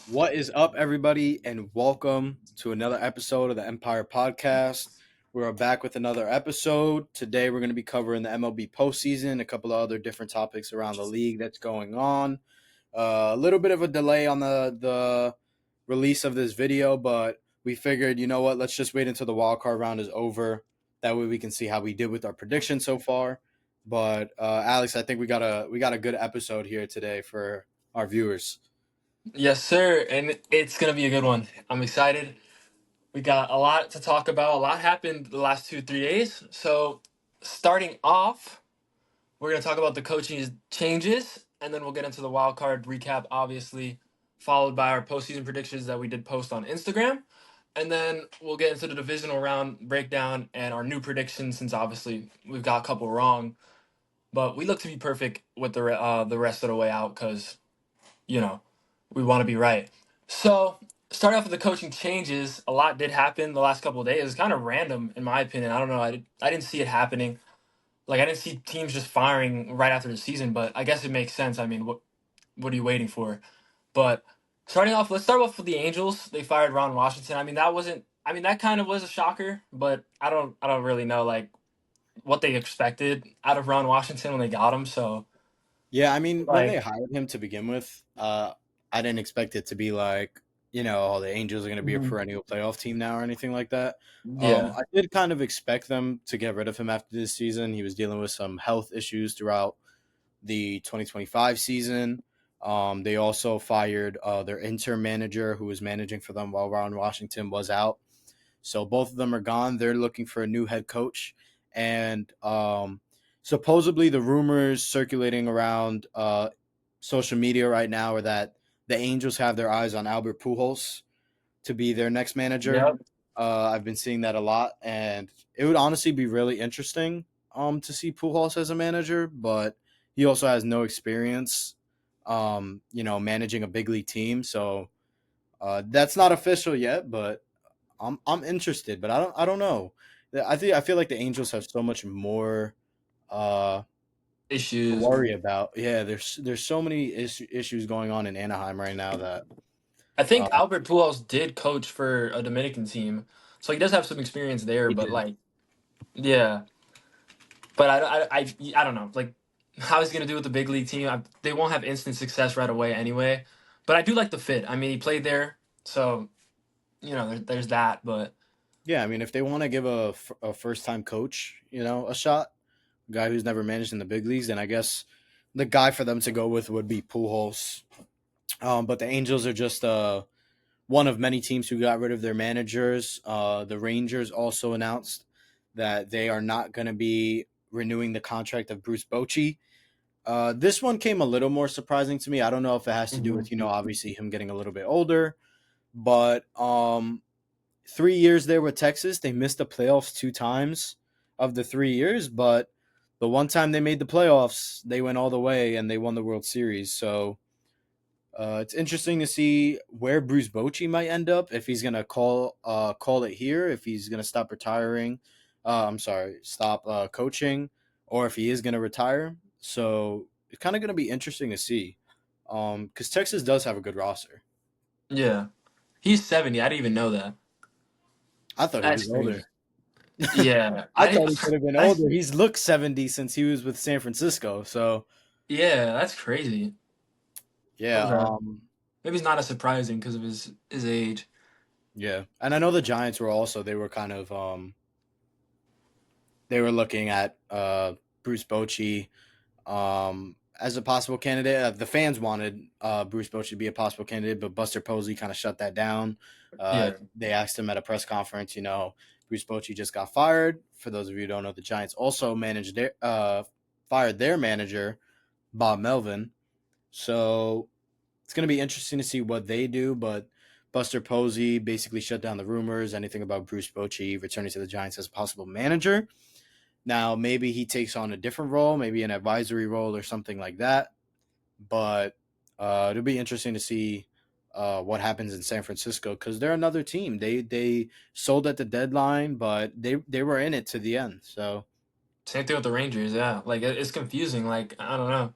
What is up, everybody, and welcome to another episode of the Empire Podcast. We're back with another episode. Today, we're going to be covering the MLB postseason, a couple of other different topics around the league that's going on. A little bit of a delay on the release of this video, but we figured, you know what, let's just wait until the wild card round is over. That way, we can see how we did with our predictions so far. But Alex, I think we got a good episode here today for our viewers. Yes, sir. And it's going to be a good one. I'm excited. We got a lot to talk about. A lot happened the last 2, 3 days. So, starting off, we're going to talk about the coaching changes, and then we'll get into the wild card recap, obviously, followed by our postseason predictions that we did post on Instagram. And then we'll get into the divisional round breakdown and our new predictions, since obviously we've got a couple wrong. But we look to be perfect with the rest of the way out because you know, we want to be right. So, start off with the coaching changes. A lot did happen the last couple of days. It's kind of random, in my opinion. I don't know. I didn't see it happening. Like, I didn't see teams just firing right after the season, but I guess it makes sense. I mean, what are you waiting for? But starting off, let's start off with the Angels. They fired Ron Washington. I mean, that wasn't. I mean, that kind of was a shocker, but I don't really know like what they expected out of Ron Washington when they got him. So, Yeah, I mean, when they like, hired him to begin with, I didn't expect it to be like, oh, the Angels are going to be a Mhm. perennial playoff team now or anything like that. Yeah. I did kind of expect them to get rid of him after this season. He was dealing with some health issues throughout the 2025 season. They also fired their interim manager who was managing for them while Ron Washington was out. So both of them are gone. They're looking for a new head coach. And supposedly the rumors circulating around social media right now are that the Angels have their eyes on Albert Pujols to be their next manager. Yep. I've been seeing that a lot, and it would honestly be really interesting to see Pujols as a manager, but he also has no experience, managing a big league team. So that's not official yet, but I'm interested. But I don't know. I feel like the Angels have so much more uh, to Issues. worry about. Yeah, there's so many issues going on in Anaheim right now that I uh, think Albert Pujols did coach for a Dominican team, so he does have some experience there. he But did. like, yeah, but I don't know. Like, how he's gonna do with the big league team? They won't have instant success right away anyway. But I do like the fit. I mean, he played there, so there's that. But Yeah, I mean, if they want to give a first time coach, a shot, a guy who's never managed in the big leagues, then I guess the guy for them to go with would be Pujols. But the Angels are just one of many teams who got rid of their managers. The Rangers also announced that they are not going to be renewing the contract of Bruce Bochy. This one came a little more surprising to me. I don't know if it has to do Mhm. with, obviously him getting a little bit older, but 3 years there with Texas, they missed the playoffs 2 times of the 3 years, but the one time they made the playoffs, they went all the way and they won the World Series. So it's interesting to see where Bruce Bochy might end up if he's gonna call it here, if he's gonna stop retiring. I'm sorry, stop coaching, or if he is gonna retire. So it's kind of gonna be interesting to see, because Texas does have a good roster. Yeah, he's 70. I didn't even know that. I thought he That's was crazy. older. Yeah, I I thought didn't. he could have been That's older. He's looked 70 since he was with San Francisco. So yeah, that's crazy. yeah, Okay, maybe it's not as surprising because of his age. yeah, and I know the Giants were also they were kind of they were looking at Bruce Bochy as a possible candidate. The fans wanted Bruce Bochy to be a possible candidate, but Buster Posey kind of shut that down. Yeah. They asked him at a press conference, Bruce Bochy just got fired. For those of you who don't know, the Giants also fired their manager, Bob Melvin. So it's going to be interesting to see what they do, but Buster Posey basically shut down the rumors, anything about Bruce Bochy returning to the Giants as a possible manager. Now, maybe he takes on a different role, maybe an advisory role or something like that. But it'll be interesting to see what happens in San Francisco because they're another team. They sold at the deadline, but they were in it to the end. So Same thing with the Rangers. Yeah, like it's confusing. Like I don't know.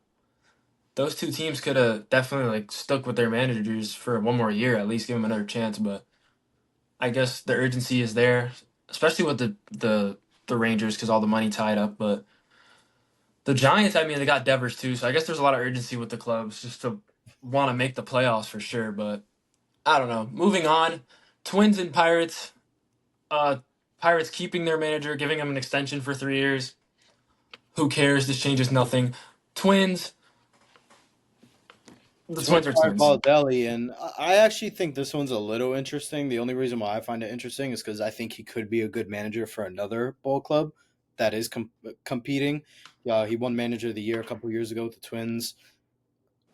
those two teams could have definitely like stuck with their managers for one more year, at least give them another chance. But I guess the urgency is there, especially with the Rangers because all the money tied up. But the Giants, I mean, they got Devers too, so I guess there's a lot of urgency with the clubs just to want to make the playoffs for sure. But I don't know. Moving on, Twins and Pirates. Uh, Pirates keeping their manager, giving him an extension for 3 years. Who cares? This changes nothing. Twins. The Twins Twins are fired twins. Baldelli, and I actually think this one's a little interesting. The only reason why I find it interesting is because I think he could be a good manager for another ball club that is competing. He won Manager of the Year a couple years ago with the Twins.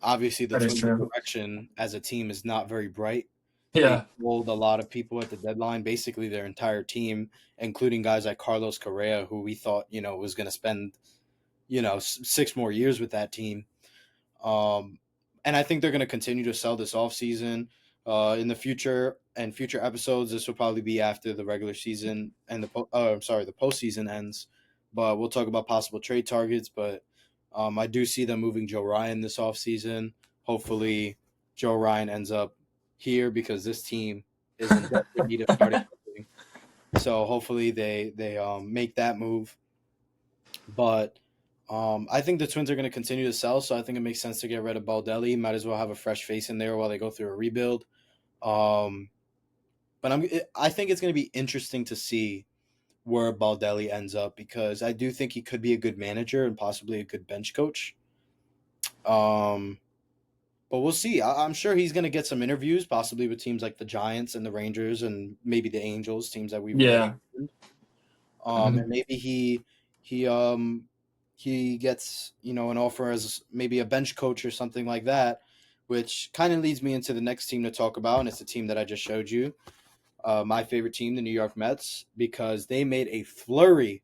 Obviously, the That is Twins' true. direction as a team is not very bright. They Yeah. pulled a lot of people at the deadline, basically their entire team, including guys like Carlos Correa, who we thought was going to spend 6 more years with that team. Um, and I think they're going to continue to sell this offseason. In the future and future episodes, this will probably be after the regular season and the postseason ends. But we'll talk about possible trade targets. But I do see them moving Joe Ryan this offseason. Hopefully, Joe Ryan ends up here because this team is in desperate need of starting pitching. So hopefully they make that move. But I think the Twins are going to continue to sell, so I think it makes sense to get rid of Baldelli. Might as well have a fresh face in there while they go through a rebuild. Um, but I think it's going to be interesting to see where Baldelli ends up because I do think he could be a good manager and possibly a good bench coach. Um, but we'll see. I'm sure he's going to get some interviews, possibly with teams like the Giants and the Rangers and maybe the Angels, teams that we've already Yeah. mentioned. Mhm. And maybe he he gets an offer as maybe a bench coach or something like that, which kind of leads me into the next team to talk about, and it's the team that I just showed you, my favorite team, the New York Mets, because they made a flurry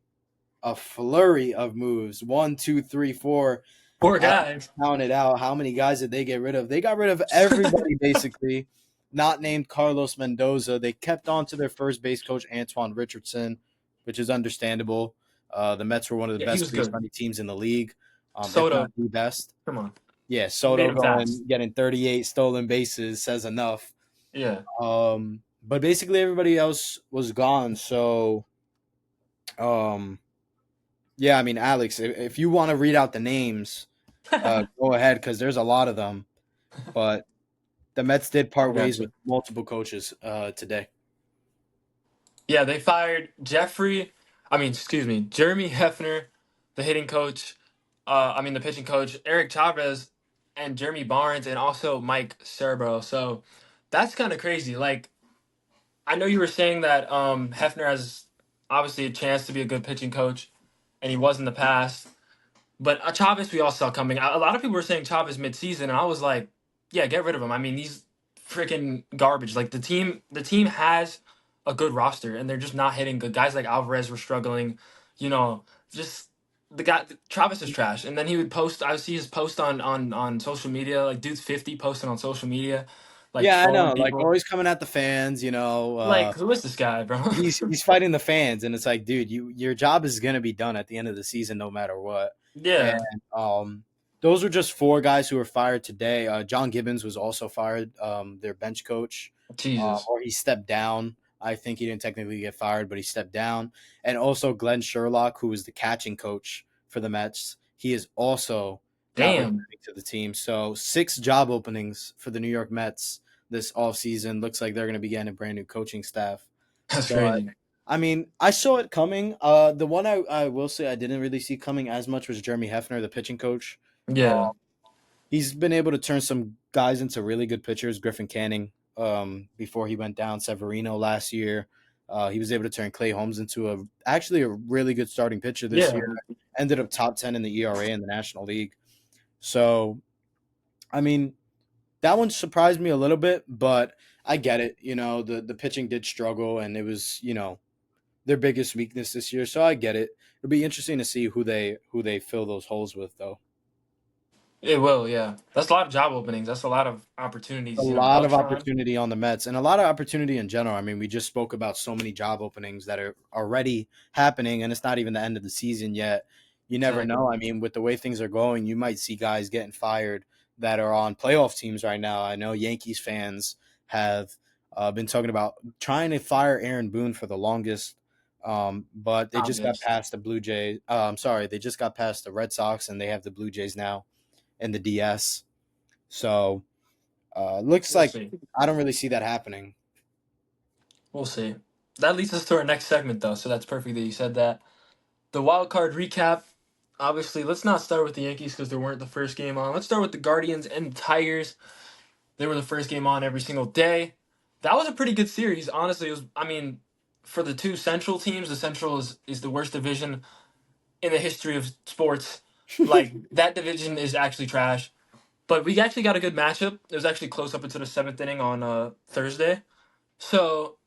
of moves. One, two, three, four. Poor I guys. counted out how many guys did they get rid of. They got rid of everybody basically, not named Carlos Mendoza. They kept on to their first base coach Antoine Richardson, which is understandable. The Mets were one of the Yeah, he best was base good. running teams in the league, if not Soto, the best. come on. Yeah, He made Soto him fast. getting 38 stolen bases says enough. Yeah. But basically everybody else was gone. So, um, yeah, I mean, Alex, if you want to read out the names, go ahead because there's a lot of them. But the Mets did I part got ways with you. multiple coaches today. Yeah, they fired excuse me, Jeremy Hefner, the hitting coach, the pitching coach, Eric Chavez, and Jeremy Barnes, and also Mike Cerebro. So that's kind of crazy. Like, I know you were saying that Hefner has obviously a chance to be a good pitching coach, and he was in the past. But Chavez, we all saw coming. A lot of people were saying Chavez midseason, and I was like, yeah, get rid of him. I mean, he's freaking garbage. Like the team has a good roster, and they're just not hitting good. Guys like Alvarez were struggling. You know, just the guy Travis is trash. And then he would post. I would see his post on social media. Like dude's 50 posting on social media, like Yeah, I trolling know. Like people. always coming at the fans. Like who is this guy, bro? He's fighting the fans, and it's like, dude, your job is gonna be done at the end of the season, no matter what. And Yeah, those were just four guys who were fired today. John Gibbons was also fired, their bench coach, Jesus, or he stepped down. I think he didn't technically get fired, but he stepped down. And also Glenn Sherlock, who was the catching coach for the Mets, he is also not damn, returning to the team. So 6 job openings for the New York Mets this offseason. Looks like they're going to be getting a brand new coaching staff. that's But crazy. I mean, I saw it coming. The one I will say I didn't really see coming as much was Jeremy Hefner, the pitching coach. Uh, Yeah, he's been able to turn some guys into really good pitchers. Griffin Canning, before he went down, Severino last year. He was able to turn Clay Holmes into actually a really good starting pitcher this yeah. year. Ended up top 10 in the ERA in the National League. So, I mean, that one surprised me a little bit, but I get it. The pitching did struggle, and it was their biggest weakness this year. So I get it. It'll be interesting to see who they fill those holes with, though. It will, yeah. That's a lot of job openings. That's a lot of A opportunities. lot of Beltran. opportunity on the Mets and a lot of opportunity in general. I mean, we just spoke about so many job openings that are already happening, and it's not even the end of the season yet. You never Exactly. know. I mean, with the way things are going, you might see guys getting fired that are on playoff teams right now. I know Yankees fans have been talking about trying to fire Aaron Boone for the longest, but they just got Obvious. past the Blue Jays. I'm sorry, they just got past the Red Sox, and they have the Blue Jays now in the DS. So looks We'll like see. I don't really see that happening. We'll see. That leads us to our next segment, though, so that's perfect that you said that. The wild card recap. Obviously, let's not start with the Yankees because they weren't the first game on. Let's start with the Guardians and the Tigers. They were the first game on every single day. That was a pretty good series. Honestly, it was. I mean, for the two Central teams, the Central is the worst division in the history of sports. Like that division is actually trash. But we actually got a good matchup. It was actually close up into the seventh inning on Thursday. So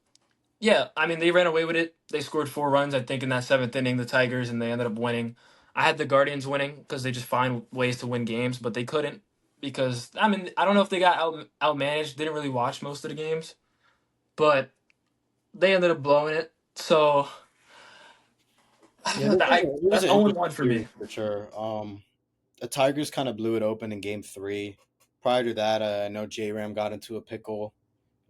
yeah, I mean they ran away with it. They scored 4 runs, I think, in that seventh inning. The Tigers, and they ended up winning. I had the Guardians winning because they just find ways to win games, but they couldn't because I mean I don't know if they got outmanaged. Didn't really watch most of the games, but they ended up blowing it. So Yeah, it was that's an 0-1 interesting for series me. for sure. The Tigers kind of blew it open in Game Three. Prior to that, I know J Ram got into a pickle.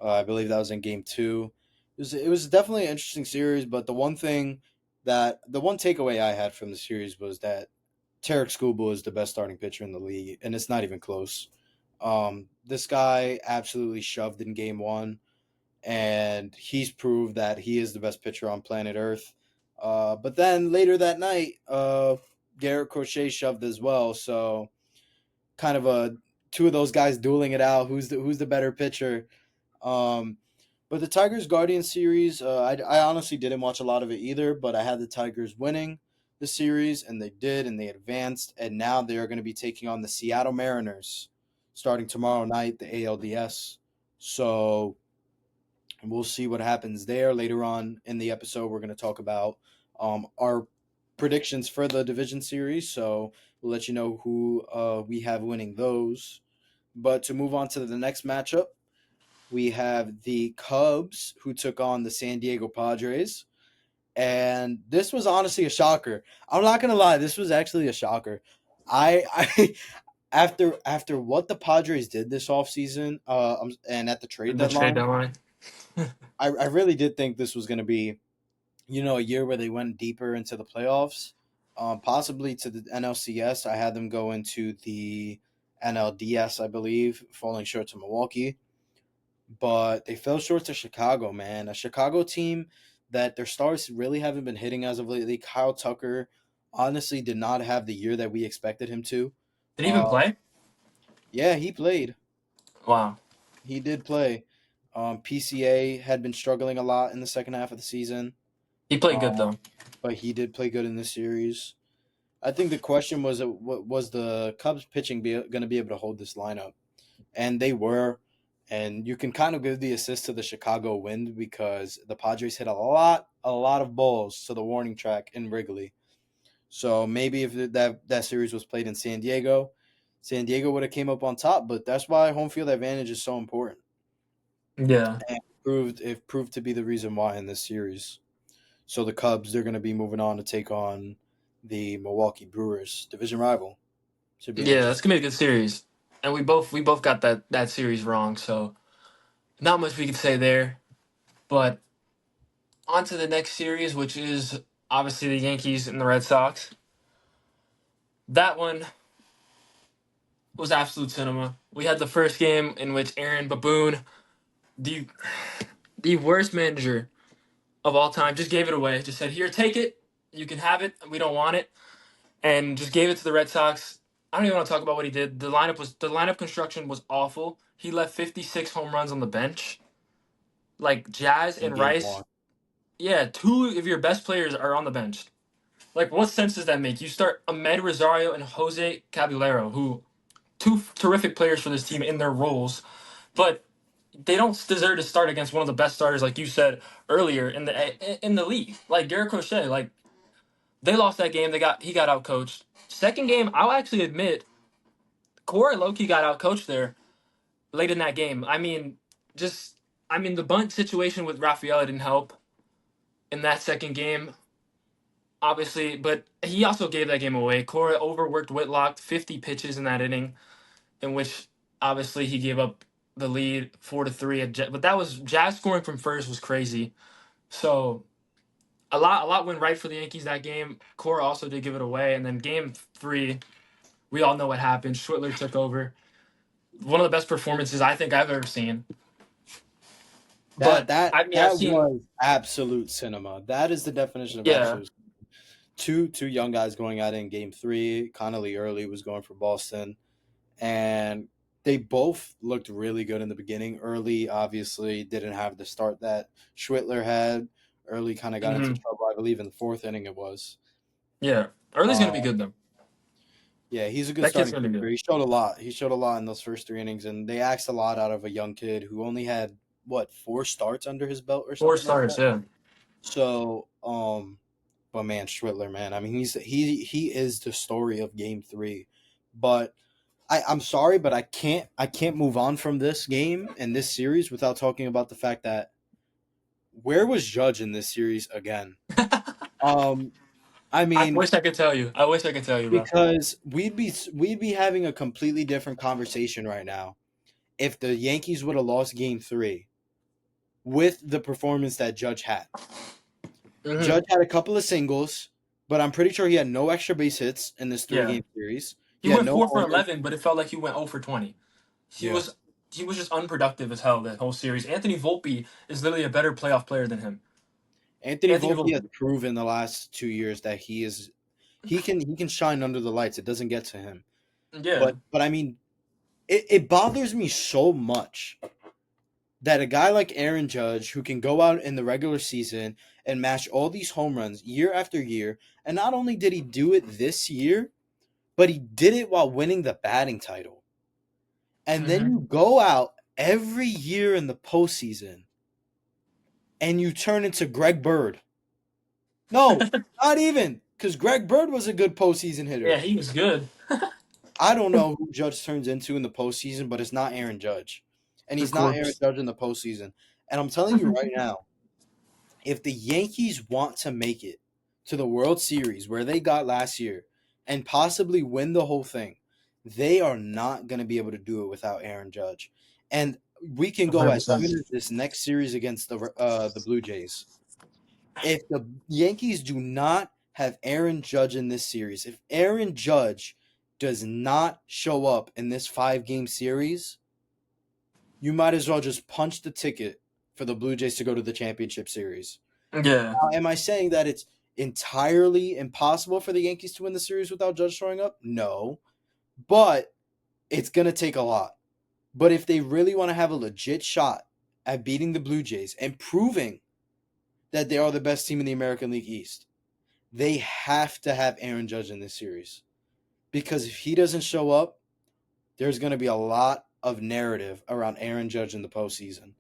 I believe that was in Game Two. It was definitely an interesting series, but the one takeaway I had from the series was that Tarek Skubal is the best starting pitcher in the league, and it's not even close. This guy absolutely shoved in Game One, and he's proved that he is the best pitcher on planet Earth. But then later that night, Garrett Crochet shoved as well. So kind of a two of those guys dueling it out. Who's the better pitcher? Um, but the Tigers Guardians series, I honestly didn't watch a lot of it either. But I had the Tigers winning the series, and they did, and they advanced, and now they are going to be taking on the Seattle Mariners starting tomorrow night, the ALDS. So we'll see what happens there. Later on in the episode, we're going to talk about our predictions for the division series. So we'll let you know who we have winning those. But to move on to the next matchup, we have the Cubs who took on the San Diego Padres. And this was honestly a shocker. I'm not gonna lie, this was actually a shocker. I after what the Padres did this offseason, and at the trade The trade deadline, deadline. I really did think this was going to be, a year where they went deeper into the playoffs, possibly to the NLCS. I had them go into the NLDS, I believe, falling short to Milwaukee, but they fell short to Chicago, man. A Chicago team that their stars really haven't been hitting as of lately. Kyle Tucker honestly did not have the year that we expected him to. Did he even Uh, play? yeah, he played. Wow. He did play. PCA had been struggling a lot in the second half of the season. He played good Um, though. but he did play good in this series. I think the question was, what was the Cubs pitching going to be able to hold this lineup? And they were. And you can kind of give the assist to the Chicago Wind because the Padres hit a lot of balls to the warning track in Wrigley. So maybe if that series was played in San Diego would have came up on top. But that's why home field advantage is so important, Yeah. and it proved to be the reason why in this series. So the Cubs, they're going to be moving on to take on the Milwaukee Brewers, division rival. Should be an Yeah, that's interesting. gonna be a good series. And we both got that series wrong, so not much we could say there. But on to the next series, which is obviously the Yankees and the Red Sox. That one was absolute cinema. We had the first game in which Aaron Baboon, the the worst manager of all time, just gave it away. Just said, "Here, take it. You can have it. We don't want it," and just gave it to the Red Sox. I don't even want to talk about what he did. The lineup construction was awful. He left 56 home runs on the bench. Like Jazz In and game Rice, one. yeah, two of your best players are on the bench. Like, what sense does that make? You start Ahmed Rosario and Jose Caballero, who two terrific players for this team in their roles, but they don't deserve to start against one of the best starters, like you said earlier in the league. Like Garrett Crochet, like they lost that game. He got out coached. Second game, I'll actually admit, Corey Loki got out coached there late in that game. Just the bunt situation with Rafaela didn't help in that second game, obviously, but he also gave that game away. Cora overworked Whitlock, 50 pitches in that inning. in which obviously he gave up the lead 4-3 but that was Jazz scoring from first was crazy. So a lot went right for the Yankees that game. Cora also did give it away, and then game three, we all know what happened. Schwittler took over. One of the best performances I think I've ever seen. That But that I mean, I've that seen, was absolute cinema. That is the definition of yeah. absolute. Two young guys going at it in game three. Connolly early was going for Boston, and they both looked really good in the beginning. Early obviously didn't have the start that Schwittler had. Early kind of got into Hmm. trouble, I believe, in the fourth inning it was. Yeah. Early's Uh, gonna be good though. yeah, he's a good That kid's starting gonna be pitcher. good. He showed a lot. He showed a lot in those first three innings, and they asked a lot out of a young kid who only had what 4 starts under his belt or Four something like stars, that. yeah. So, but man, Schwittler, man, I mean, he is the story of Game Three. But I'm sorry, but I can't move on from this game and this series without talking about the fact that where was Judge in this series again? Um, I I mean, wish I could tell you. I wish I could tell you, bro. because we'd be having a completely different conversation right now if the Yankees would have lost Game Three with the performance that Judge had. Hmm. Judge had a couple of singles, but I'm pretty sure he had no extra base hits in this three Yeah. game series. He He had went no four for homers. 11, but it felt like he went 0 for 20. He Yeah. was he was just unproductive as hell that whole series. Anthony Volpe is literally a better playoff player than him. Anthony Anthony Volpe has Volpe. proven the last 2 years that he can shine under the lights. It doesn't get to him. Yeah. But I mean, it bothers me so much that a guy like Aaron Judge, who can go out in the regular season and match all these home runs year after year, and not only did he do it this year, but he did it while winning the batting title. And then Hmm. you go out every year in the postseason and you turn into Greg Bird. No, not even, because Greg Bird was a good postseason Yeah, hitter. he was good. I don't know who Judge turns into in the postseason, but it's not Aaron Judge. And The he's not Aaron corpse. Judge in the postseason. And I'm telling you right now, if the Yankees want to make it to the World Series where they got last year and possibly win the whole thing, they are not going to be able to do it without Aaron Judge. And we can go as soon 100%. as this next series against the Blue Jays. If the Yankees do not have Aaron Judge in this series, if Aaron Judge does not show up in this 5 game series, you might as well just punch the ticket for the Blue Jays to go to the championship series. Yeah. Now, am I saying that it's entirely impossible for the Yankees to win the series without Judge showing up? No, but it's going to take a lot. But if they really want to have a legit shot at beating the Blue Jays and proving that they are the best team in the American League East, they have to have Aaron Judge in this series. Because if he doesn't show up, there's going to be a lot of narrative around Aaron Judge in the postseason.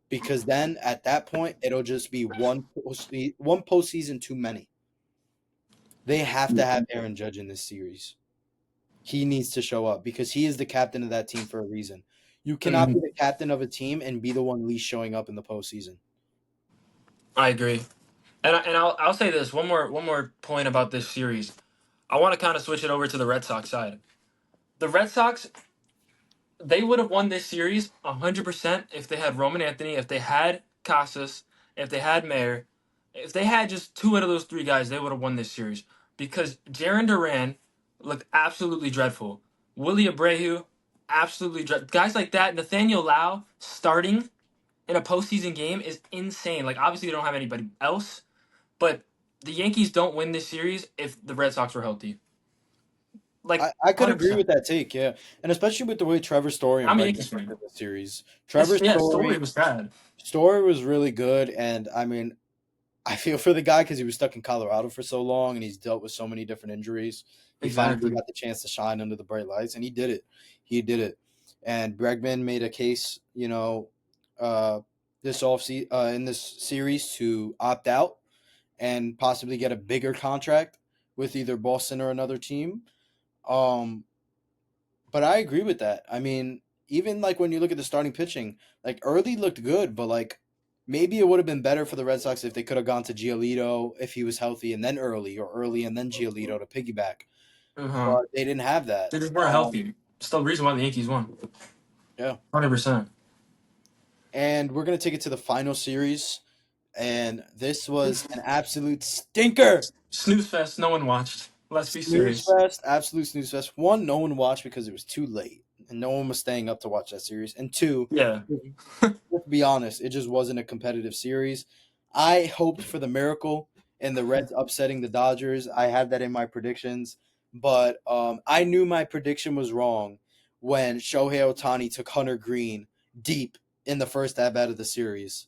Because then at that point, it'll just be one postseason too many. They have to have Aaron Judge in this series. He needs to show up because he is the captain of that team for a reason. You cannot be Hmm. the captain of a team and be the one least showing up in the postseason. I agree. And I'll say this one more point about this series. I want to kind of switch it over to the Red Sox side. The Red Sox, they would have won this series 100% if they had Roman Anthony, if they had Casas, if they had Mayer, if they had just two out of those three guys, they would have won this series because Jaron Duran looked absolutely dreadful. Willie Abreu, absolutely dreadful. Guys like that, Nathaniel Lau starting in a postseason game is insane. Like obviously they don't have anybody else, but the Yankees don't win this series if the Red Sox were healthy. Like I could agree 100%. with that take, yeah. And especially with the way Trevor Story and I'm a Bregman Yankees looked fan. at the series. It's, Trevor yeah, Story Story was bad. Story was really good, and I mean, I feel for the guy because he was stuck in Colorado for so long and he's dealt with so many different injuries. He finally Exactly. got the chance to shine under the bright lights, and he did it. He did it. And Bregman made a case, uh, in this series to opt out and possibly get a bigger contract with either Boston or another team. Um, but I agree with that. I mean, even like when you look at the starting pitching, like early looked good, but like maybe it would have been better for the Red Sox if they could have gone to Giolito if he was healthy and then early, or early and then Giolito to piggyback. Uh-huh. But they didn't have that. They just weren't healthy. Still the reason why the Yankees won. Yeah. 100%. And we're gonna take it to the final series, and this was an absolute stinker. Snooze fest. No one watched. Let's be Snooze serious. fest, absolute snooze fest. One, no one watched because it was too late, and no one was staying up to watch that series. And two, Yeah. let's be honest, it just wasn't a competitive series. I hoped for the miracle and the Reds upsetting the Dodgers. I had that in my predictions, but I knew my prediction was wrong when Shohei Ohtani took Hunter Green deep in the first at bat of the series.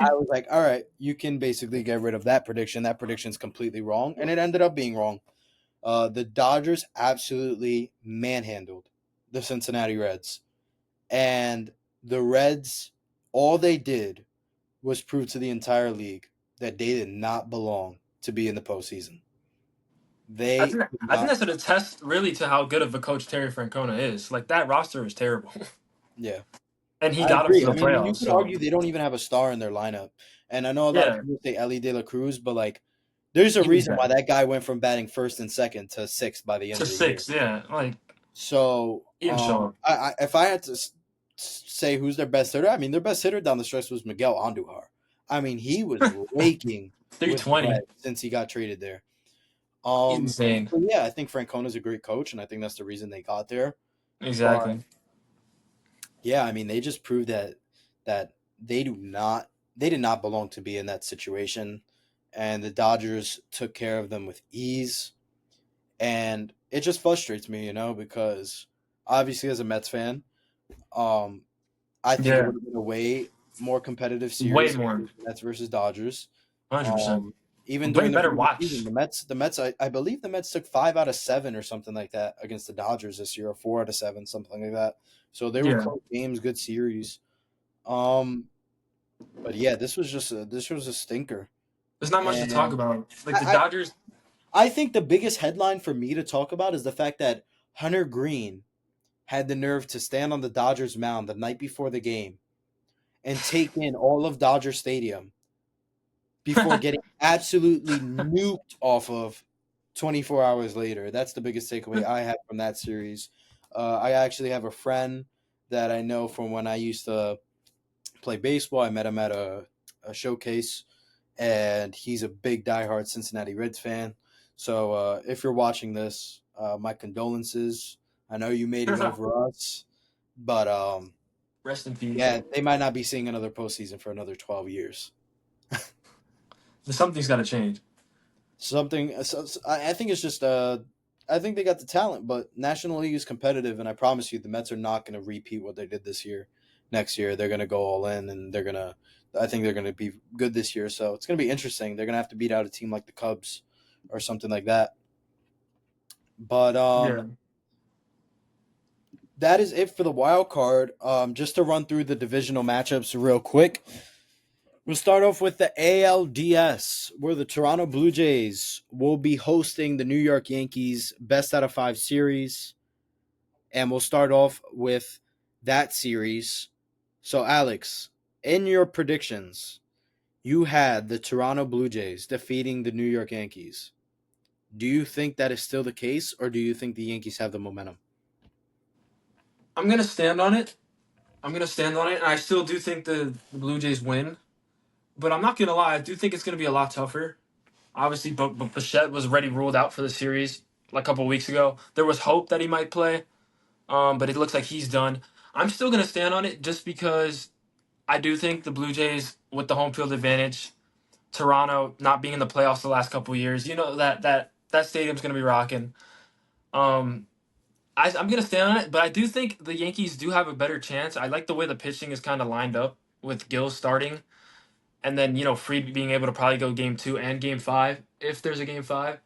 I was like, all right, you can basically get rid of that prediction. That prediction's completely wrong, and it ended up being wrong. The Dodgers absolutely manhandled the Cincinnati Reds. And the Reds, all they did was prove to the entire league that they did not belong to be in the postseason. I They think did I think not. that's a test really to how good of a coach Terry Francona is. Like that roster is terrible, Yeah, and he I got them to agree. the I mean, you playoffs. could So argue they don't even have a star in their lineup. And I know a lot of yeah, people say Ellie De La Cruz, but like, there's a he was reason why bad. that guy went from batting first and second to sixth by the end To of the year. six, yeah. Like So, he didn't show up. if I had to say who's their best hitter, I mean, their best hitter down the stretch was Miguel Andujar. I mean, he was raking Three with the twenty, Reds since he got traded there. insane. But yeah, I think Francona's a great coach, and I think that's the reason they got there. But Exactly. yeah, I mean, they just proved that they did not belong to be in that situation, and the Dodgers took care of them with ease. And it just frustrates me, because obviously as a Mets fan, um, I think it Yeah, would have been a way more competitive way series, more. Mets versus Dodgers. 100%. Um, Even Way during the better regular season, watch. the Mets, I believe the Mets took 5 out of 7 or something like that against the Dodgers this year, or 4 out of 7, something like that. So they were Yeah, close games, good series. Um, but yeah, this was a stinker, there's not much to talk and about. Like the I, Dodgers. I think the biggest headline for me to talk about is the fact that Hunter Green had the nerve to stand on the Dodgers mound the night before the game and take in all of Dodger Stadium before getting absolutely nuked off of 24 hours later. That's the biggest takeaway I have from that series. I actually have a friend that I know from when I used to play baseball. I met him at a showcase, and he's a big diehard Cincinnati Reds fan. So if you're watching this, my condolences. I know you made it over us, but Rest in peace. yeah, they might not be seeing another postseason for another 12 years. Something's got to change. I think it's just I think they got the talent, but National League is competitive, and I promise you, the Mets are not going to repeat what they did this year. Next year, they're going to go all in, and I think they're going to be good this year. So it's going to be interesting. They're going to have to beat out a team like the Cubs or something like that. But Yeah. that is it for the wild card. Just to run through the divisional matchups real quick. We'll start off with the ALDS, where the Toronto Blue Jays will be hosting the New York Yankees best out of 5 series. And we'll start off with that series. So, Alex, in your predictions, you had the Toronto Blue Jays defeating the New York Yankees. Do you think that is still the case, or do you think the Yankees have the momentum? I'm gonna stand on it. I'm gonna stand on it, and I still do think the Blue Jays win. But I'm not gonna lie, I do think it's gonna be a lot tougher. Obviously, but Bichette was already ruled out for the series like a couple weeks ago. There was hope that he might play, but it looks like he's done. I'm still gonna stand on it just because I do think the Blue Jays with the home field advantage, Toronto not being in the playoffs the last couple years, that stadium's gonna be rocking. Um, I'm gonna stand on it, but I do think the Yankees do have a better chance. I like the way the pitching is kind of lined up with Gill starting, and then Fried being able to probably go game 2 and game 5 if there's a game 5.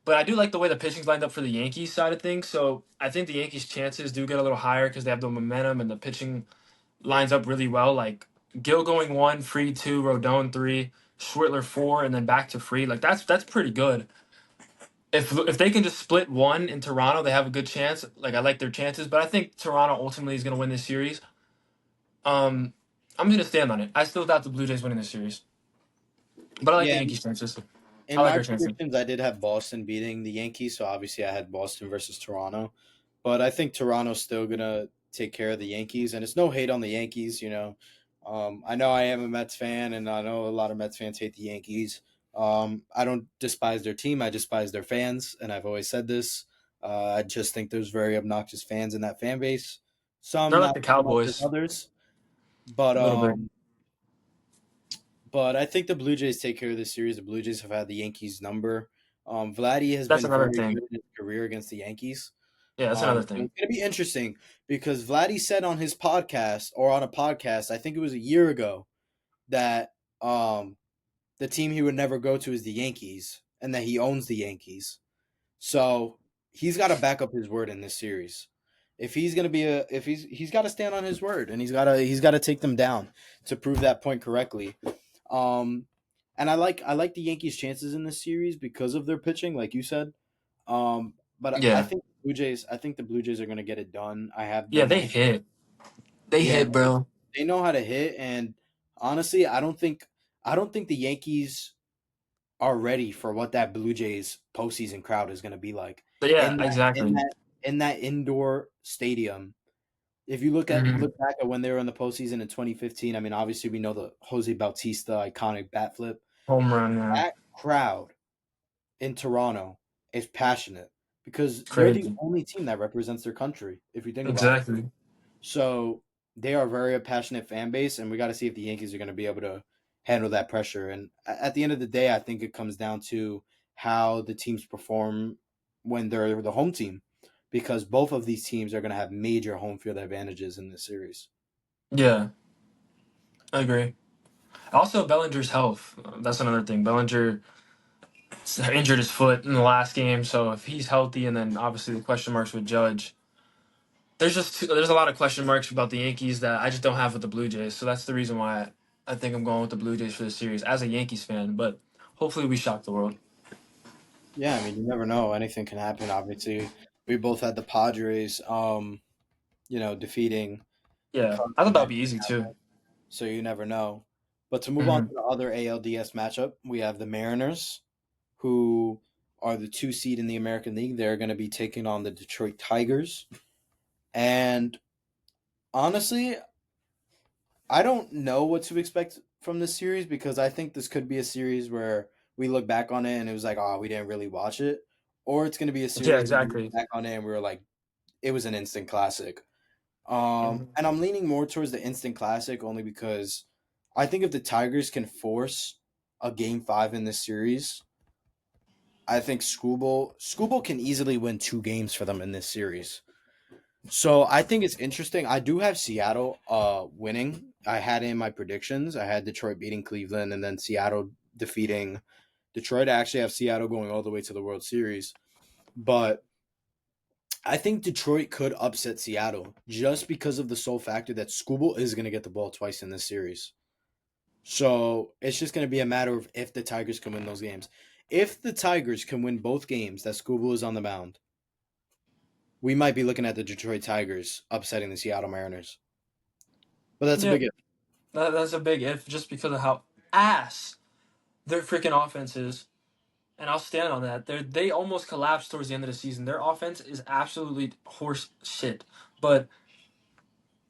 But I do like the way the pitching's lined up for the Yankees side of things. So I think the Yankees' chances do get a little higher because they have the momentum and the pitching lines up really well. Like Gill going 1, Fried 2, Rodon 3, Schwitler 4, and then back to Fried. Like that's pretty good. If they can just split one in Toronto, they have a good chance. Like I like their chances, but I think Toronto ultimately is going to win this series. Um, I'm going to stand on it. I still doubt the Blue Jays winning this series, but I like the Yeah, Yankees' chances. in I like my our chances. predictions, I did have Boston beating the Yankees, so obviously I had Boston versus Toronto. but I think Toronto's still gonna take care of the Yankees, and it's no hate on the Yankees. I know I am a Mets fan, and I know a lot of Mets fans hate the Yankees. I don't despise their team; I despise their fans, and I've always said this. I just think there's very obnoxious fans in that fan base. They're Some like not the so much as Cowboys others, but a little bit. um, but I think the Blue Jays take care of this series. The Blue Jays have had the Yankees number. Vladdy has That's been another very thing. good in his career against the Yankees. Yeah, that's another So thing. it's going to be interesting because Vladdy said on his podcast or on a podcast, I think it was a year ago, that the team he would never go to is the Yankees and that he owns the Yankees. So he's got to back up his word in this series. If he's going to be if he's got to stand on his word and he's got to take them down to prove that point correctly. Um, and I like the Yankees' chances in this series because of their pitching, like you said. But I Yeah, think the Blue Jays are going to get it done. I have yeah, them they winning. hit. They Yeah, hit, bro. they know how to hit, and honestly, I don't think the Yankees are ready for what that Blue Jays postseason crowd is going to be like But yeah, in that in exactly. that in that indoor stadium. If you Hmm. look back at when they were in the postseason in 2015, I mean, obviously we know the Jose Bautista iconic bat flip. Home run, yeah. That crowd in Toronto is passionate because they're the Crazy. only team that represents their country, if you think about it. Exactly. So they are very a passionate fan base, and we got to see if the Yankees are going to be able to handle that pressure. And at the end of the day, I think it comes down to how the teams perform when they're the home team, because both of these teams are going to have major home field advantages in this series. Yeah, I agree. Also, Bellinger's health. That's another thing. Bellinger injured his foot in the last game, so if he's healthy, and then obviously the question marks with Judge, there's a lot of question marks about the Yankees that I just don't have with the Blue Jays. So that's the reason why I think I'm going with the Blue Jays for the series as a Yankees fan. But hopefully we shock the world. Yeah, I mean, you never know; anything can happen. Obviously, we both had the Padres, defeating the Yeah, Cubs I thought in that would that be easy too. so you never know. But to move on to Hmm. the other ALDS matchup, we have the Mariners, who are the 2 seed in the American League. They're going to be taking on the Detroit Tigers. And honestly, I don't know what to expect from this series because I think this could be a series where we look back on it and it was like, oh, we didn't really watch it. Or it's going to be a Yeah, series where we look exactly. back on it and we were like, it was an instant classic. Hmm. And I'm leaning more towards the instant classic only because I think if the Tigers can force a game 5 in this series, I think Scooble can easily win 2 games for them in this series. So I think it's interesting. I do have Seattle winning. I had in my predictions. I had Detroit beating Cleveland and then Seattle defeating Detroit. I actually have Seattle going all the way to the World Series. But I think Detroit could upset Seattle just because of the sole factor that Scooble is going to get the ball twice in this series. So it's just going to be a matter of if the Tigers can win those games. If the Tigers can win both games that Scooble is on the mound, we might be looking at the Detroit Tigers upsetting the Seattle Mariners. But that's a Yeah, big if. that's a big if just because of how ass their freaking offense is. And I'll stand on that. They almost collapsed towards the end of the season. Their offense is absolutely horse shit. But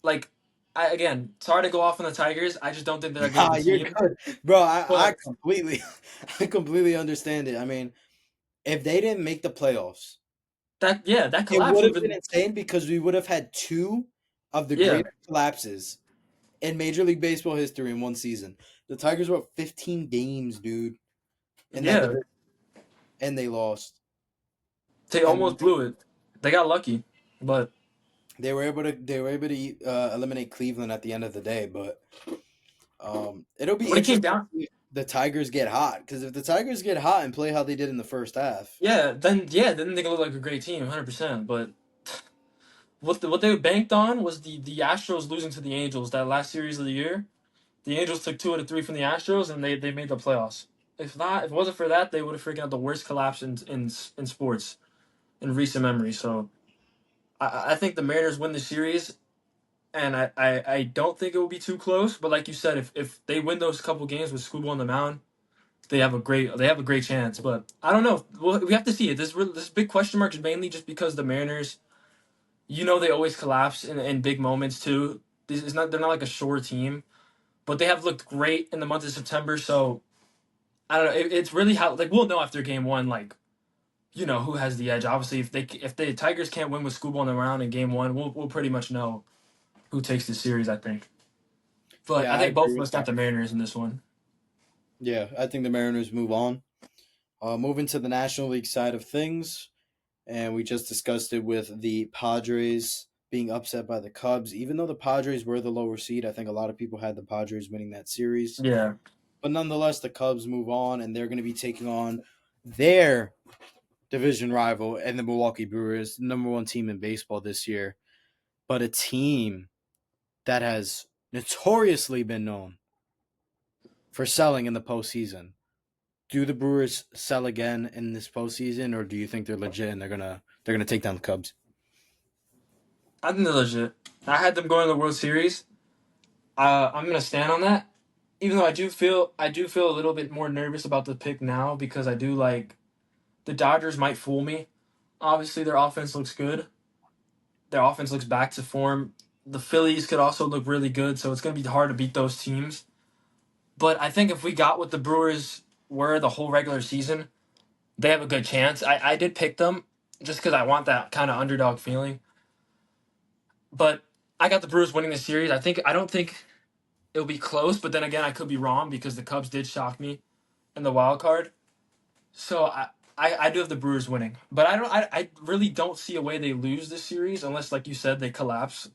like, again, sorry to go off on the Tigers. I just don't think they're that good of Nah, a you're team. good, bro. I But completely, I completely understand it. I mean, if they didn't make the playoffs, that it collapse would would have have been been insane because we would have had two of the yeah, greatest collapses in Major League Baseball history in one season. The Tigers were up 15 games, dude, in that yeah. division, and they lost. They And almost blew it. They got lucky, but they were able to eliminate Cleveland at the end of the day. But it'll be when it came interesting down, if the Tigers get hot because if the Tigers get hot and play how they did in the first half, then they look like a great team, 100%. But what they banked on was the Astros losing to the Angels that last series of the year. The Angels took 2 out of 3 from the Astros, and they made the playoffs. If it wasn't for that, they would have freaking had the worst collapse in sports in recent memory. So I think the Mariners win the series, and I don't think it will be too close. But like you said, if they win those couple games with Scooble on the mound, they have a great chance. But I don't know. We have to see it. This big question mark is mainly just because the Mariners You know they always collapse in big moments too. This is not they're not like a sure team, but they have looked great in the month of September. So I don't know. It's really how like we'll know after game one like who has the edge. Obviously, if the Tigers can't win with Scooble on the round in game one, we'll pretty much know who takes the series. I think, but Yeah, I I think agree both of with us got that. the Mariners in this one. Yeah, I think the Mariners move on. Moving to the National League side of things, and we just discussed it with the Padres being upset by the Cubs. Even though the Padres were the lower seed, I think a lot of people had the Padres winning that series. Yeah, But nonetheless, the Cubs move on, and they're going to be taking on their division rival and the Milwaukee Brewers, number one team in baseball this year, but a team that has notoriously been known for selling in the postseason. Do the Brewers sell again in this postseason, or do you think they're legit and they're gonna take down the Cubs? I think they're legit. I had them going to the World Series. I'm gonna stand on that. Even though I do feel a little bit more nervous about the pick now because I do like the Dodgers might fool me. Obviously, their offense looks good. Their offense looks back to form. The Phillies could also look really good, so it's going to be hard to beat those teams. But I think if we got what the Brewers were the whole regular season, they have a good chance. I did pick them just because I want that kind of underdog feeling. But I got the Brewers winning the series. I don't think it'll be close, but then again, I could be wrong because the Cubs did shock me in the wild card. So I do have the Brewers winning, but I really don't see a way they lose this series unless, like you said, they collapse,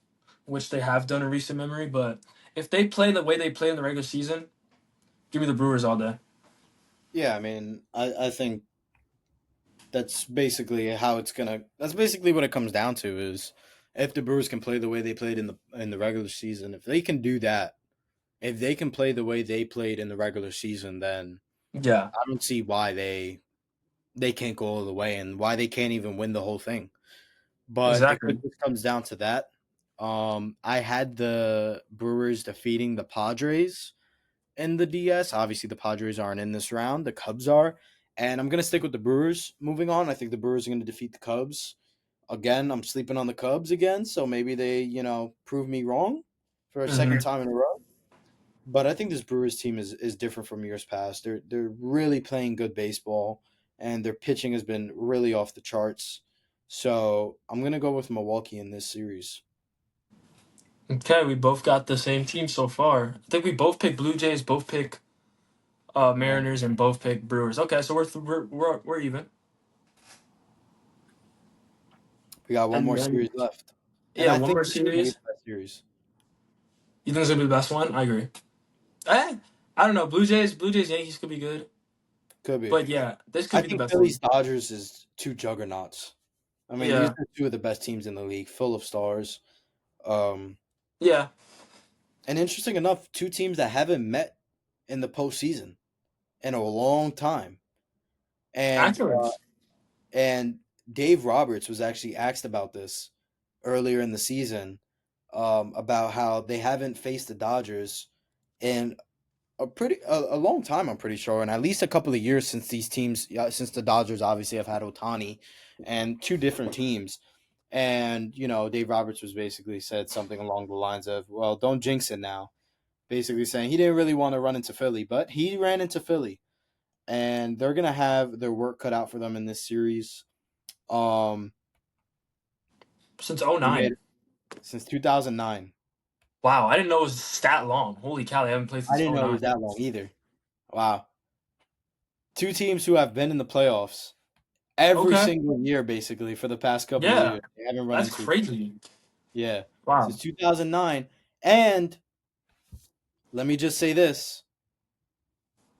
which they have done in recent memory. But if they play the way they play in the regular season, give me the Brewers all day. Yeah, I mean, I think that's basically how it's gonna. That's basically what it comes down to is if the Brewers can play the way they played in the regular season, if they can do that, if they can play the way they played in the regular season, then Yeah, I don't see why they can't go all the way and why they can't even win the whole thing. But if it exactly. just comes down to that, I had the Brewers defeating the Padres in the DS. Obviously, the Padres aren't in this round. The Cubs are. And I'm going to stick with the Brewers moving on. I think the Brewers are going to defeat the Cubs. Again, I'm sleeping on the Cubs again. So maybe they, prove me wrong for a second Hmm. time in a row. But I think this Brewers team is different from years past. They're really playing good baseball, and their pitching has been really off the charts. So I'm gonna go with Milwaukee in this series. Okay, we both got the same team so far. I think we both pick Blue Jays, both pick Man, Mariners, and both pick Brewers. Okay, so we're even. we got one And more then series left, and yeah, I one think more this is gonna be series. the best series. You think it's gonna be the best one? I agree. Eh, I don't know. Blue Jays, Yankees could be good, Could be. but yeah, this could I be the think best Phillies one. Dodgers is two juggernauts. I mean, these Yeah, are two of the best teams in the league, full of stars. Um, yeah, and interesting enough, two teams that haven't met in the postseason in a long time. And accurate. And Dave Roberts was actually asked about this earlier in the season, about how they haven't faced the Dodgers in a long time. I'm pretty sure, and at least a couple of years since these teams, yeah, since the Dodgers obviously have had Otani and two different teams. And Dave Roberts was basically said something along the lines of, "Well, don't jinx it now." Basically saying he didn't really want to run into Philly, but he ran into Philly, and they're gonna have their work cut out for them in this series. Um, Since they made '09. it since 2009. Wow, I didn't know it was that long. Holy cow, they haven't played I since didn't know it was '09. that long either. Wow. Two teams who have been in the playoffs every Okay, single year, basically, for the past couple of yeah, years. They haven't run that's into each other. crazy. Yeah. Since Wow. 2009. And let me just say this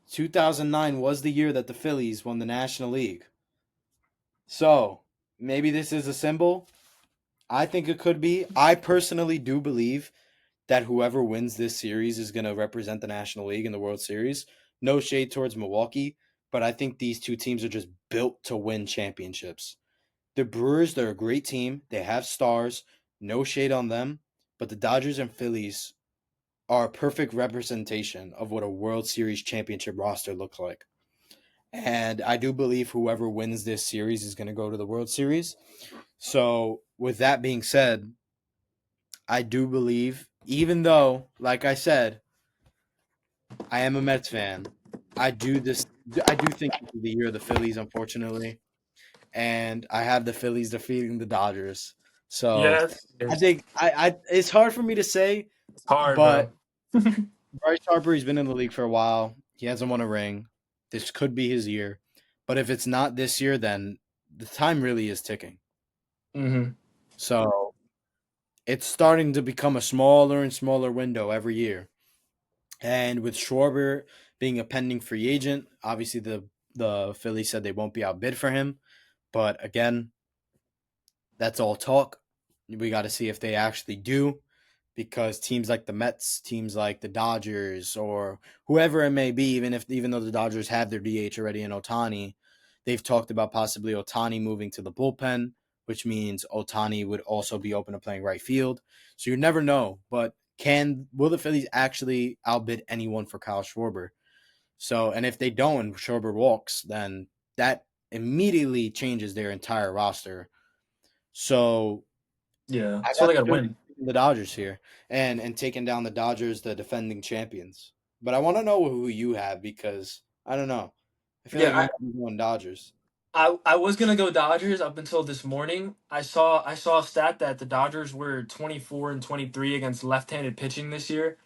2009 was the year that the Phillies won the National League. So maybe this is a symbol. I think it could be. I personally do believe that whoever wins this series is going to represent the National League in the World Series. No shade towards Milwaukee, but I think these two teams are just built to win championships. The Brewers, they're a great team. They have stars. No shade on them. But the Dodgers and Phillies are a perfect representation of what a World Series championship roster looks like. And I do believe whoever wins this series is going to go to the World Series. So, with that being said, I do believe, even though, like I said, I am a Mets fan, I do this. I do think this is the year of the Phillies, unfortunately, and I have the Phillies defeating the Dodgers. So, Yes, I it's think I it's hard for me to say, hard, but bro. Bryce Harper, he's been in the league for a while. He hasn't won a ring. This could be his year. But if it's not this year, then the time really is ticking. Hmm. So it's starting to become a smaller and smaller window every year. And with Schwarber being a pending free agent, obviously the Phillies said they won't be outbid for him. But again, that's all talk. We got to see if they actually do, because teams like the Mets, teams like the Dodgers, or whoever it may be, even though the Dodgers have their DH already in Otani, they've talked about possibly Otani moving to the bullpen, which means Otani would also be open to playing right field. So you never know, but will the Phillies actually outbid anyone for Kyle Schwarber? So, and if they don't, and Schwarber walks, then that immediately changes their entire roster. So Yeah, I that's why got they the got to Phillies win. beating the Dodgers here, and taking down the Dodgers, the defending champions. But I want to know who you have, because I don't know. I feel like you Yeah, might be going Dodgers. I was gonna go Dodgers up until this morning. I saw a stat that the Dodgers were 24-23 against left-handed pitching this year,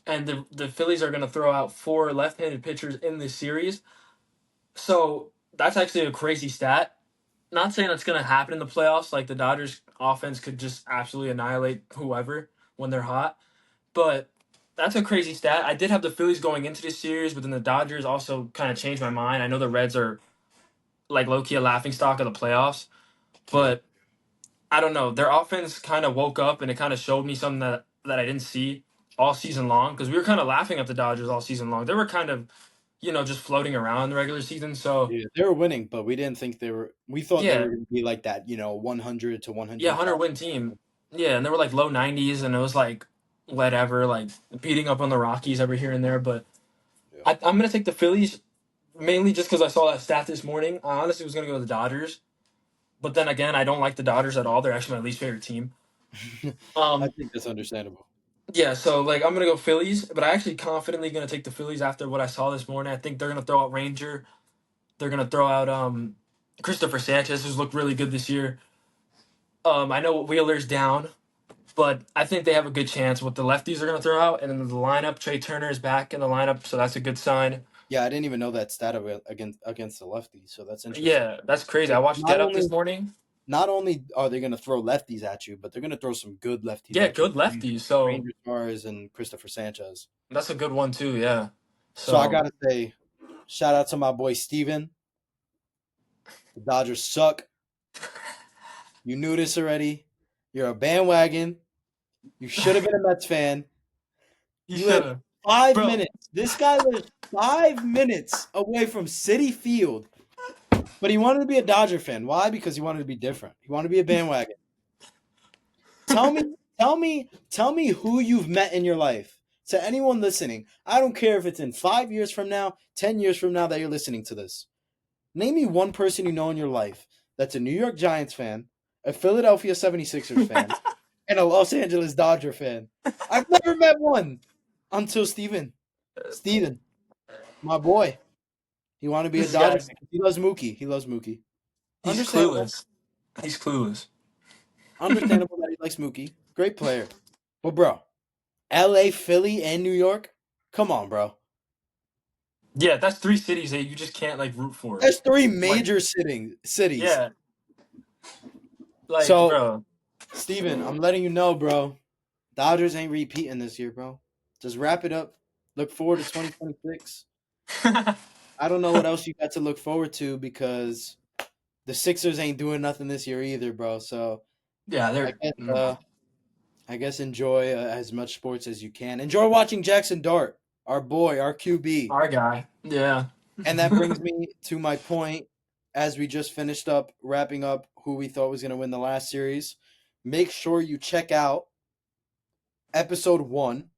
and the Phillies are gonna throw out four left-handed pitchers in this series. So that's actually a crazy stat. Not saying it's gonna happen in the playoffs. Like the Dodgers offense could just absolutely annihilate whoever when they're hot, but that's a crazy stat. I did have the Phillies going into this series, but then the Dodgers also kind of changed my mind. I know the Reds are like low key a laughing stock of the playoffs, Yeah, but I don't know. Their offense kind of woke up and it kind of showed me something that I didn't see all season long, because we were kind of laughing at the Dodgers all season long. They were kind of, just floating around the regular season. So yeah, they were winning, but we didn't think they were. We thought they yeah, were going to be like that, 100 to yeah, 105. 100 win team. Yeah, and they were like low 90s, and it was like whatever, like beating up on the Rockies every here and there. But Yeah. I'm gonna take the Phillies mainly just because I saw that stat this morning. I honestly was gonna go with the Dodgers, but then again, I don't like the Dodgers at all. They're actually my least favorite team. I Um, think that's understandable. Yeah, so like I'm gonna go Phillies, but I actually confidently gonna take the Phillies after what I saw this morning. I think they're gonna throw out Ranger. They're gonna throw out Christopher Sanchez, who's looked really good this year. I know Wheeler's down, but I think they have a good chance. What the lefties are gonna throw out, and then the lineup, Trey Turner is back in the lineup, so that's a good sign. Yeah, I didn't even know that stat against the lefties, so that's interesting. Yeah, that's crazy. I So watched not Get Up this only morning. not only are they going to throw lefties at you, but they're going to throw some good lefties Yeah, at you. good lefties. So Ranger Stars and Christopher Sanchez. that's a good one too. Yeah. So I So gotta say, shout out to my boy Steven. The Dodgers suck. You knew this already. You're a bandwagon. You should have been a Mets fan. you You should live have, 5 minutes. This guy lives 5 minutes away from City Field, but he wanted to be a Dodger fan. Why? Because he wanted to be different. He wanted to be a bandwagon. Tell me, tell me who you've met in your life. To anyone listening, I don't care if it's in 5 years from now, 10 years from now that you're listening to this. Name me one person you know in your life that's a New York Giants fan, a Philadelphia 76ers bro. fan, and a Los Angeles Dodger fan. I've never met one until Steven. Steven, my boy. He wanted to be a This Dodger guy's fan. He loves Mookie. He loves Mookie. he's Understandable. clueless. He's clueless. Understandable that he likes Mookie. Great player. But bro, LA, Philly, and New York? Come on, bro. Yeah, that's three cities that you just can't like root for. There's three Like, major cities. yeah, like, So, bro. Steven, I'm letting you know, bro. Dodgers ain't repeating this year, bro. Just wrap it up. Look forward to 2026. I don't know what else you got to look forward to, because the Sixers ain't doing nothing this year either, bro. So Yeah, I they're guess I guess enjoy as much sports as you can. Enjoy watching Jackson Dart, our boy, our QB. our guy. Yeah. And that brings me to my point, as we just finished up wrapping up who we thought was going to win the last series. Make sure you check out episode 1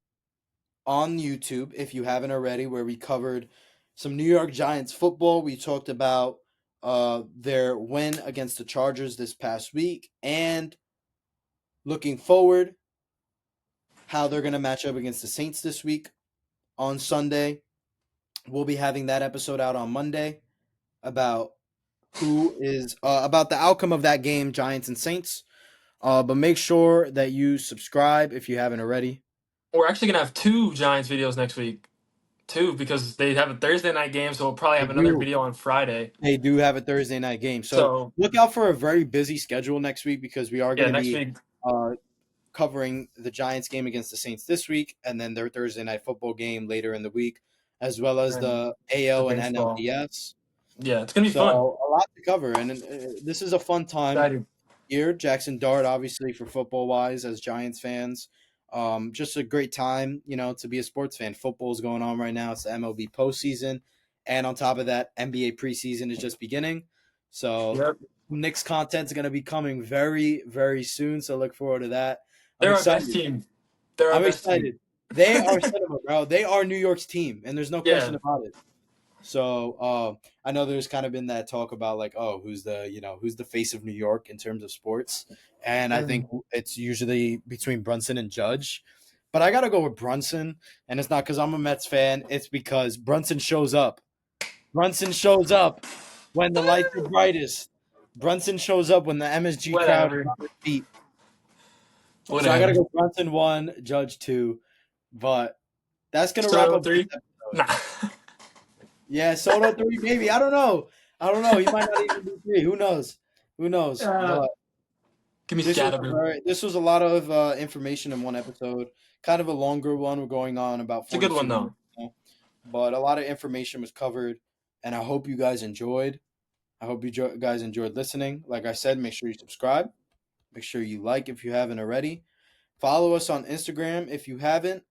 on YouTube if you haven't already, where we covered some New York Giants football. We talked about their win against the Chargers this past week and looking forward how they're going to match up against the Saints this week on Sunday. We'll be having that episode out on Monday about who is about the outcome of that game, Giants and Saints. But make sure that you subscribe if you haven't already. We're actually gonna have two Giants videos next week. Two, because they have a Thursday night game, so we'll probably They have another do. video on Friday. They do have a Thursday night game. So So look out for a very busy schedule next week because we are going yeah, to next be week. uh, covering the Giants game against the Saints this week and then their Thursday night football game later in the week, as well as And the the AL and baseball. NLDS. Yeah, it's gonna be So fun. a lot to cover. And this is a fun time Excited. year. Jackson Dart, obviously, for football wise, as Giants fans. Just a great time, to be a sports fan. Football's going on right now. It's the MLB postseason. And on top of that, NBA preseason is just beginning. So Yep. Knicks content is going to be coming very, very soon. So look forward to that. I'm They're our best excited. team. They're our I'm best team. excited. They are cinema, bro. They are New York's team, and there's no question Yeah. about it. So I know there's kind of been that talk about like, oh, who's the face of New York in terms of sports, and I think Mm. it's usually between Brunson and Judge, but I gotta go with Brunson, and it's not because I'm a Mets fan. It's because Brunson shows up. Brunson shows up when the lights are brightest. Brunson shows up when the MSG crowd is Whatever. on their feet. So I gotta Whatever. go Brunson 1, Judge 2, but that's gonna wrap Soto up this three. episode. Nah. Yeah, Soto 3, maybe. I don't know. I don't know. He might not even be 3. Who knows? Who knows? uh, But Give me Scatterboo. this was a lot of information in one episode. Kind of a longer one. We're going on about It's a good 42 one minutes though. now. But a lot of information was covered, and I hope you guys enjoyed. I hope you guys enjoyed listening. Like I said, make sure you subscribe. Make sure you like if you haven't already. Follow us on Instagram if you haven't.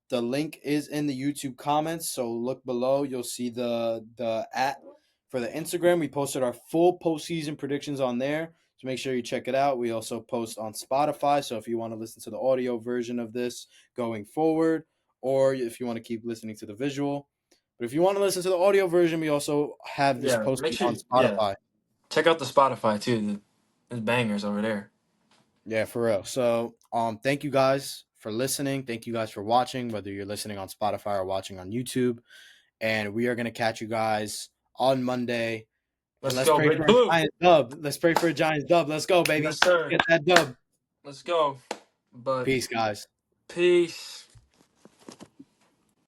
The link is in the YouTube comments, so look below. You'll see the @ for the Instagram. We posted our full postseason predictions on there, so make sure you check it out. We also post on Spotify, so if you want to listen to the audio version of this going forward, or if you want to keep listening to the visual. But if you want to listen to the audio version, we also have this Yeah. Make posted sure. on Yeah. Spotify. Check out the Spotify too. There's bangers over there. Yeah, for real. So, thank you guys for listening. Thank you guys for watching, whether you're listening on Spotify or watching on YouTube. And we are going to catch you guys on Monday. And Let's let's go, pray Big for a Blue. Giants dub. Let's pray for a Giants dub. Let's go, Yes, baby. sir. Get that dub. Let's go. But Peace, guys. peace.